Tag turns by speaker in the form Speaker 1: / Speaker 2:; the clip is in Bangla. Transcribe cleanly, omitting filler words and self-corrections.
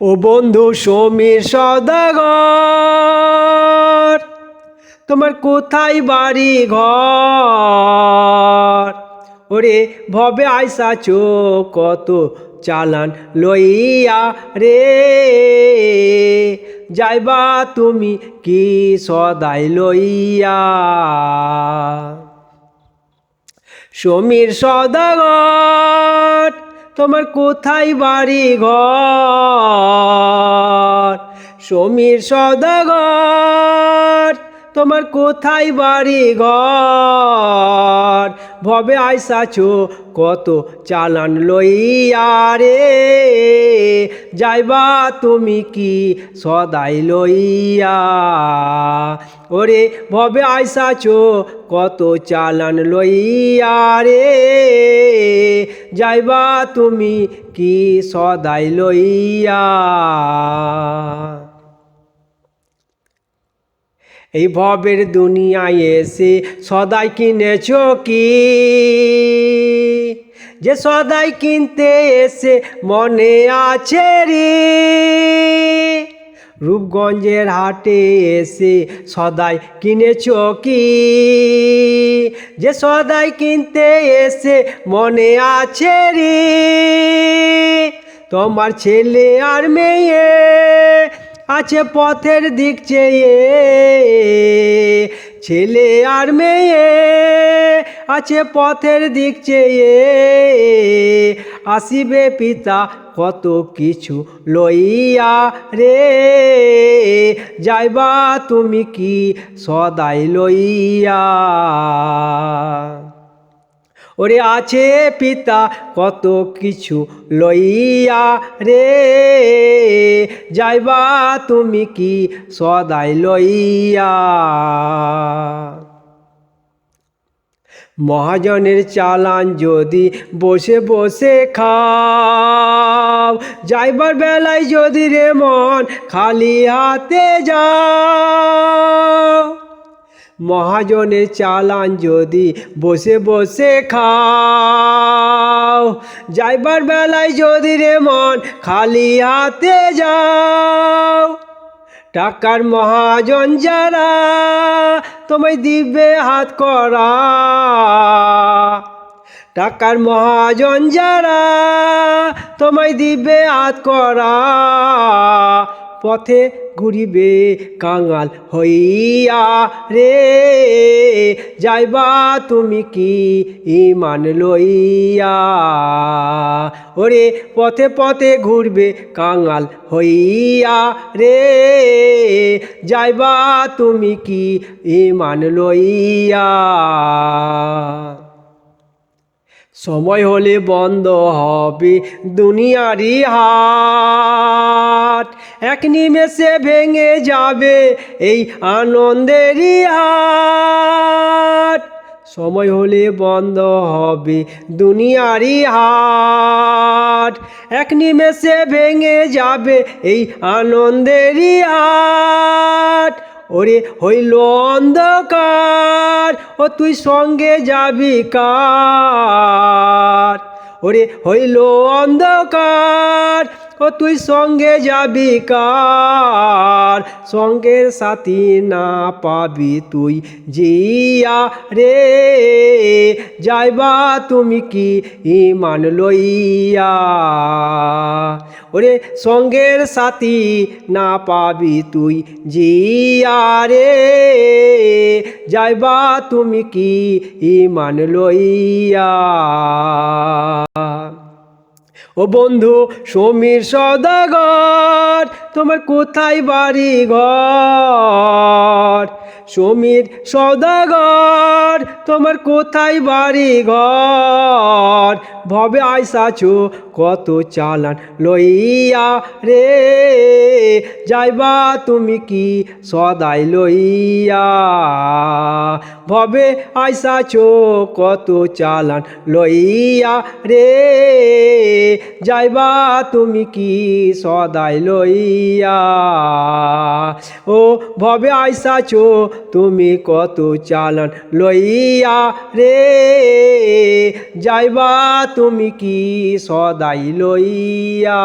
Speaker 1: ও বন্ধু সমীর সওদাগর, তোমার কোথায় বাড়ি ঘর? ওরে ভবে আইসাছো কত চালান লইয়া রে, যাইবা তুমি কি সদাই লইয়া? সমীর সওদাগর, তোমার কোথায় বাড়ি ঘর? সমীর সওদাগর, তোমার কোথায় বাড়ি ঘর? ভবে আইসাছো কত চালান লইয়া রে, যাইবা তুমি কি সদাই লইয়া? ওরে ভবে আইসাছো কত চালান লইয়া রে, যাইবা তুমি কি সদাই লইয়া? এই ভবের দুনিয়ায় এসে সদাই কিনেছ কি? যে সদাই কিনতে এসে মনে আছে রে, রূপগঞ্জের হাটে এসে সদাই কিনেছ কি? যে সদাই কিনতে এসে মনে আছে রে, তোমার ছেলে আর মেয়ে আছে পথের দিক চেয়ে, ছেলে আর মেয়ে আছে পথের দিক চেয়ে, আসিবে পিতা কত কিছু লইয়া রে, যাইবা তুমি কি সদাই লইয়া? ওরে আছে পিতা কত কিছু লইয়া রে, যাইবা তুমি কি সদাই লইয়া? মহাজনের চালান যদি বসে বসে খাও, যাইবার বেলায় যদি রে মন খালি হাতে যাও। মহাজনের চালান যদি বসে বসে খাও, যাইবার বেলায় যদি রে মন খালি হাতে যাও। টাকার মহাজন যারা তোমায় দিবে হাত করা, টাকার মহাজন যারা তোমায় দিবে হাত করা, পথে ঘুরিবে কাঙাল হইয়া রে, যাইবা তুমি কি ইমান লইয়া? ওরে পথে পথে ঘুরবে কাঙাল হইয়া রে, যাইবা তুমি কি ইমান লইয়া? সময় হলে বন্ধ হবে দুনিয়ারি হাট, এক নিমেষে ভেঙে যাবে এই আনন্দেরই হাট। সময় হলে বন্ধ হবে দুনিয়ারি হাট, এক নিমেষে ভেঙে যাবে এই আনন্দেরই হাট। ওরে হইল অন্ধকার, ও তুই সঙ্গে যাবি কার? ওরে হইল অন্ধকার, ও তুই সঙ্গে যাবি কার? সঙ্গের সাথী না পাবি তুই জিয়া রে, যাইবা তুমি কি ইমান লইয়া? ওরে সঙ্গের সাথী না পাবি তুই জিয়া রে, যাইবা তুমি কি ইমান লইয়া? ও বন্ধু সমীর সওদাগর, তোমার কোথায় বাড়ি ঘর? সমীর সওদাগর, তোমার কোথায় বাড়ি ঘর? ভবে আইসাছো কত চালান লইয়া রে, যাইবা তুমি কি সদাই লইয়া? ভবে আইসাছো কত চালান লইয়া রে, যাইবা তুমি কি সদাই লইয়া? ও ভবে আইসাছো তুমি কত চালান লইয়া রে, যাইবা তুমি কি সদাই লইয়া?